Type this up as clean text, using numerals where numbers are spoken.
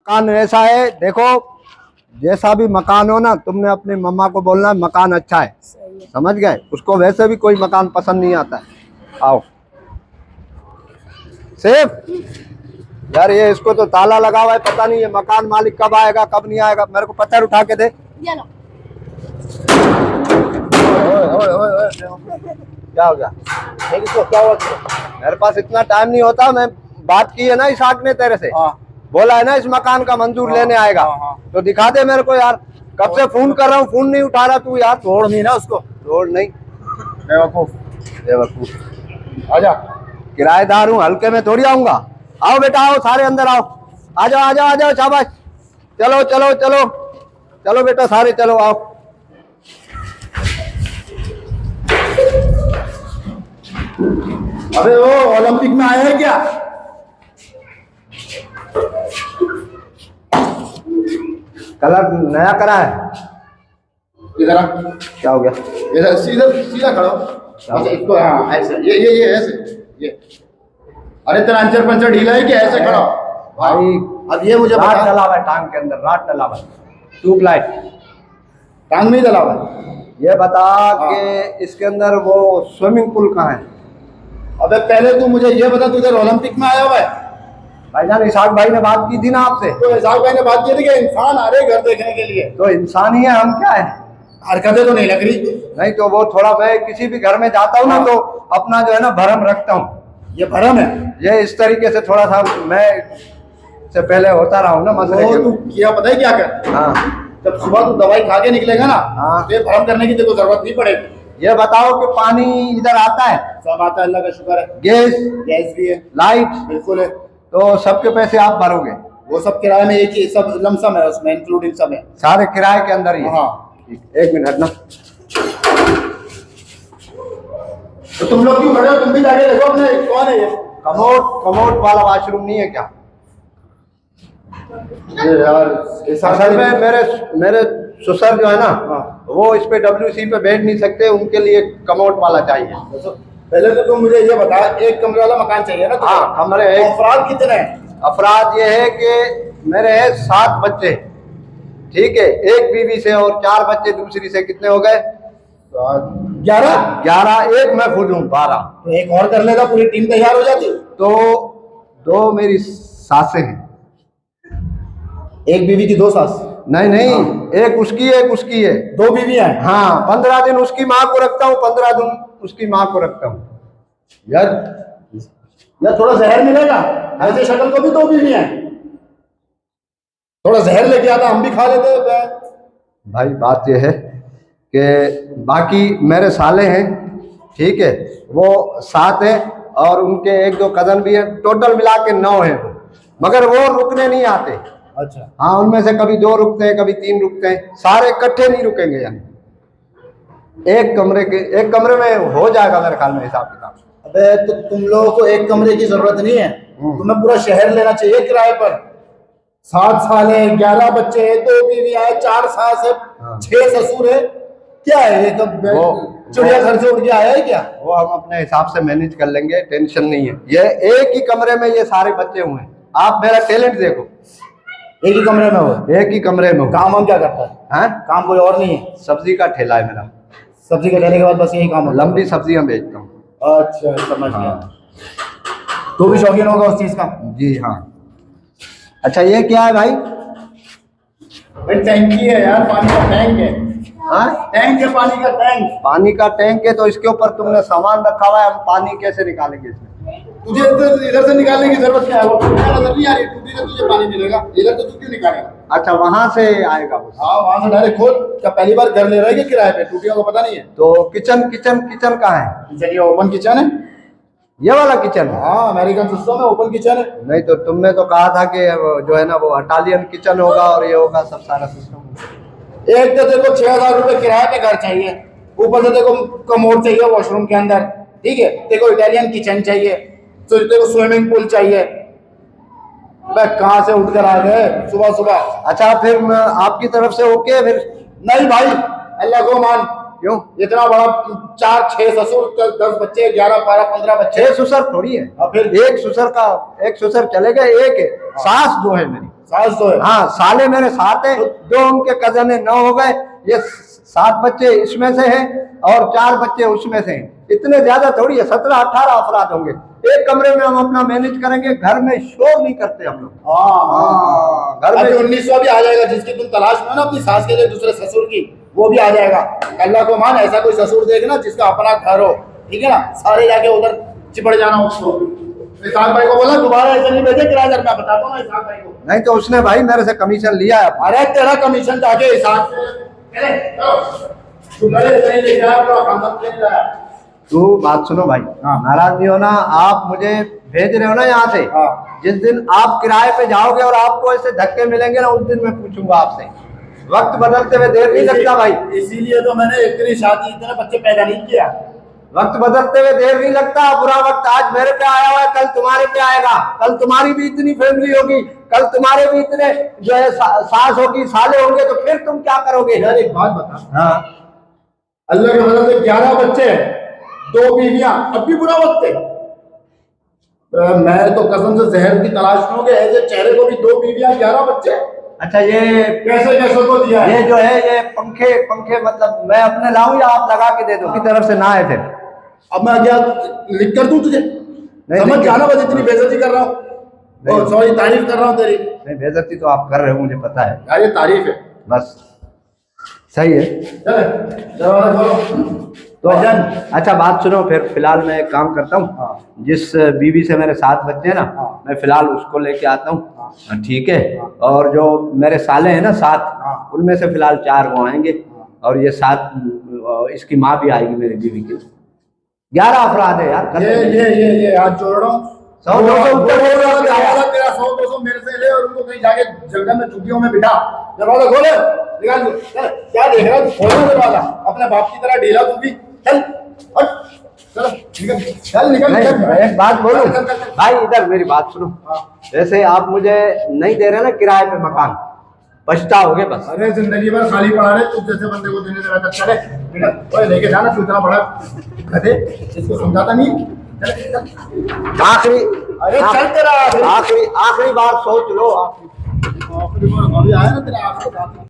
मकान ऐसा है, देखो जैसा भी मकान हो ना, तुमने अपनी मम्मा को बोलना है मकान अच्छा है, समझ गए। उसको वैसे भी कोई मकान पसंद नहीं आता है। आओ सेफ यार, ये इसको तो ताला लगा हुआ है, पता नहीं ये मकान मालिक कब आएगा कब नहीं आएगा। मेरे को पत्थर उठा के दे। क्या हो गया? क्या हुआ? मेरे पास इतना टाइम नहीं होता। मैं बात की है ना इसाक ने तेरे से, बोला है ना इस मकान का मंजूर लेने आएगा, तो दिखा दे मेरे को यार। कब से फोन कर रहा हूँ, फोन नहीं उठा रहा तू यार। तोड़ नहीं ना उसको, तोड़ नहीं। बेवकूफ बेवकूफ। आजा, किराएदार हूँ, हल्के में थोड़ी आऊंगा। आओ बेटा आओ, सारे अंदर आओ। आ जाओ आ जाओ आ जाओ, शाबाश। चलो चलो चलो चलो बेटा, सारे चलो आओ। अबे वो ओलंपिक में आया है क्या? कलर नया करा है। इधर आ, क्या हो गया? इधर सीधा सीधा खड़ा हो। अच्छा इसको, हाँ ऐसे, ये ऐसे, ये। अरे तेरा अंचर पंचर ढीला है क्या? ऐसे खड़ा हो भाई। अब ये मुझे राट बता, डला हुआ है टांग के अंदर, राट डला हुआ है, ट्यूबलाइट टांग में ही डला हुआ है। ये बता कि इसके अंदर वो स्विमिंग पूल कहाँ है? अबे पहले तू मुझे ये बता, तू इधर ओलंपिक में आया हुआ है? भाईजान इसाक भाई ने बात की थी ना आपसे। तो इसाक भाई ने बात की थी कि इंसान आ रहे घर देखने के लिए, तो इंसान ही है, हम क्या है? हरकतें तो नहीं लग रही। नहीं तो वो थोड़ा, मैं किसी भी घर में जाता हूँ ना तो अपना जो है ना भरम रखता हूँ। ये भरम है? ये इस तरीके से थोड़ा सा मैं से पहले होता रहा हूँ ना मसले वो के। तू किया पता है क्या कर? हाँ जब सुबह तू दवाई खा के निकलेगा ना, हाँ, तो ये भरम करने की तेरे को जरूरत नहीं पड़ेगी। ये बताओ कि पानी इधर आता है? सब आता है, अल्लाह का शुक्र है। गैस गैस भी है, लाइट बिल्कुल है। तो सबके पैसे आप भरोगे? वो सब किराए में एक ही, सब लमसम है उसमें, इंक्लूडिंग सब है। सारे किराए के अंदर ही है? हाँ। एक मिनट हटना। तो तुम लोग क्यों खड़े हो? तुम भी जाके देखो अपने, कौन है ये? कमोड वाला वॉशरूम नहीं है क्या? यार असल में मेरे ससुर जो है ना, वो इस पे WC पे बैठ नहीं सकते, उनके लिए कमोड वाला चाहिए। पहले तो तुम मुझे ये बता, एक कमरे वाला मकान चाहिए ना? हाँ कमरे। अफराद कितने हैं? अफराद ये है कि मेरे हैं 7 बच्चे, ठीक है, एक बीवी से और 4 बच्चे दूसरी से, कितने हो गए? 11। एक मैं खुद हूँ 12। तो एक और कर लेगा, पूरी टीम तैयार हो जाती। तो 2 मेरी सासें हैं। एक बीवी की 2 सास? नहीं नहीं, एक उसकी है। 2 बीवियां हैं? हाँ, 15 दिन उसकी माँ को रखता हूँ, 15 दिन उसकी माँ को रखता हूँ। यार थोड़ा जहर मिलेगा, ऐसे शक्ल को भी 2 बीवियां हैं। थोड़ा जहर लेके आता, हम भी खा लेते। भाई बात यह है कि बाकी मेरे साले हैं, ठीक है, वो 7 है, और उनके 1-2 कजन भी है, टोटल मिला के 9 है वो, मगर वो रुकने नहीं आते। अच्छा। हाँ, उनमें से कभी 2 रुकते हैं, कभी 3 रुकते हैं, सारे इकट्ठे नहीं रुकेंगे। यानी एक कमरे में हो जाएगा मेरे ख्याल में हिसाब किताब। अबे तो तुम लोगों को एक कमरे की जरूरत नहीं है, तुम्हें पूरा शहर लेना चाहिए किराए पर। 7 साल है, 11 बच्चे हैं, 2 बीवियां हैं, 4 सास है, 6 ससुर है। क्या है ये? कब चिड़िया घर से उड़ के आया है क्या? वो हम अपने हिसाब से मैनेज कर लेंगे, टेंशन नहीं है। ये एक ही कमरे में ये सारे बच्चे हुए हैं। आप मेरा टैलेंट देखो, एक ही कमरे में हो? एक ही कमरे में। काम हम क्या करता है? हैं? काम कोई और नहीं है? सब्जी का ठेला है मेरा। सब्जी का ठेले के बाद बस यही काम होता है? लंबी सब्जियां बेचता हूँ। अच्छा समझ गया। तो भी शौकीन होगा उस चीज का? जी हाँ। अच्छा ये क्या है भाई? टैंकी है यार, पानी का टैंक है। हाँ? टैंक है, पानी का टैंक। पानी का टैंक है, तो इसके ऊपर तुमने सामान रखा हुआ है, हम पानी कैसे निकालेंगे इसमें? तुझे इधर से निकालने की जरूरत क्या है? वो नजर नहीं आ रही, टूटी से तुझे पानी मिलेगा, इधर तो तू क्यों निकालेगा? अच्छा वहां से आएगा वो? हाँ वहां से डायरेक्ट खोल। क्या पहली बार घर ले रहे हैं किराए पे? टूटियों को पता नहीं है? तो किचन कहाँ है? चलिए, ओपन किचन है। ये वाला किचन है? हाँ, अमेरिकन सिस्टम है, ओपन किचन है। नहीं तो तुमने तो कहा था कि जो है ना वो इटालियन किचन होगा और ये होगा, सब सारा सिस्टम। एक तो देखो 6000 रुपए किराए पे घर चाहिए, ऊपर से देखो कमोड चाहिए वॉशरूम के अंदर, ठीक है, देखो इटालियन किचन चाहिए, तो देखो स्विमिंग पूल चाहिए। कहाँ से उठकर आ गए सुबह सुबह? अच्छा फिर आपकी तरफ से ओके फिर? नहीं भाई, अल्लाह को मान। क्यों? इतना बड़ा 4-6 ससुर, 10 बच्चे, 11-12-15 बच्चे। 6 ससुर थोड़ी है। फिर एक ससुर चलेगा, एक है, सास 2 है मेरी। सास तो है। हाँ, साले मेरे 7 है, 2 उनके कजन है, 9 हो गए। ये 7 बच्चे इसमें से हैं और 4 बच्चे उसमें से हैं। इतने ज्यादा थोड़ी है, 17-18 अफराद होंगे। एक कमरे में हम अपना मैनेज करेंगे। घर में शोर नहीं करते हम लोग। हाँ, घर में 1900 भी आ जाएगा, जिसकी तुम तलाश में हो ना अपनी सास के लिए, दूसरे ससुर की, वो भी आ जाएगा। अल्लाह को मान, ऐसा कोई ससुर देखना जिसका अपना घर हो, ठीक है ना, सारे जाके उधर चिपड़ जाना उसको। इसाक भाई को बोला दोबारा ऐसे नहीं भेजे किराएदार, मैं बताता हूँ ना इसाक भाई को। नहीं तो उसने भाई मेरे से कमीशन लिया है। अरे तेरा कमीशन जाके इसाक से तू गले नहीं ले जा, पूरा खानदान ले जा। तू बात सुनो भाई, नाराज नहीं होना। आप मुझे भेज रहे हो ना यहाँ से, जिस दिन आप किराए पे जाओगे और आपको ऐसे धक्के मिलेंगे ना, उस दिन मैं पूछूंगा आपसे। वक्त बदलते हुए देर नहीं लगता भाई। इसीलिए तो मैंने इतनी शादी, इतने बच्चे पैदा नहीं किया। वक्त बदलते हुए देर नहीं लगता। बुरा वक्त आज मेरे पे आया हुआ है, कल तुम्हारे पे आएगा। कल तुम्हारी भी इतनी फैमिली होगी, कल तुम्हारे भी इतने जो है सास होगी, साले होंगे, तो फिर तुम क्या करोगे? यार एक बात बता, हाँ, अल्लाह के फजल से 11 बच्चे, 2 बीवियां, अब भी बुरा वक्त है। मैं तो कसम से जहर की तलाश में हूं कि ऐसे चेहरे को भी 2 बीवियां, 11 बच्चे। अच्छा, ये कैसे कैसे को दिया है? ये जो है ये पंखे मतलब मैं अपने लाऊं या आप लगा के दे दो? की तरफ से ना है फिर। अब मैं क्या लिख कर दूं तुझे? समझ जाना, बस इतनी बेइज्जती कर रहा हूँ, सॉरी तारीफ कर रहा हूँ तेरी। नहीं, बेइज्जती तो आप कर रहे हो, मुझे पता है यार ये तारीफ है, बस। सही है। चल दरवाजा खोलो। तो अच्छा बात सुनो, फिर फिलहाल मैं एक काम करता हूँ। जिस बीवी से मेरे 7 बच्चे हैं ना, मैं फिलहाल उसको लेके आता हूँ, ठीक है। और जो मेरे साले हैं ना 7, उनमें से फिलहाल 4 वो आएंगे, और ये 7 इसकी माँ भी आएगी मेरी बीवी की। 11 अफराद है यार। ये हाथ जोड़ रहा हूँ। 100-200 ऊपर तेरा 100-200 मेरे से ले, और उनको कहीं जाके जंगल में चुटियों में बिठा। दरवाजा खोले, निकाल दो। क्या देख रहा है? खोलना दरवाजा, अपने बाप की तरह ढीला तू भी। चल हट, चलो निकल, चल निकल। एक बात बोलूं भाई, इधर मेरी बात सुनो। जैसे आप मुझे नहीं दे रहे ना किराए पे मकान, पछताओगे बस। अरे जिंदगी भर खाली पड़ा रहे, तू जैसे बंदे को देने देना। चले निकल, ओए लेके जाना, तू इतना बड़ा गधे, इसको समझाता नहीं। आखिरी, अरे चल तेरा आखिरी बार सोच लो। आखिरी बार अभी आया ना तेरा आखिरी।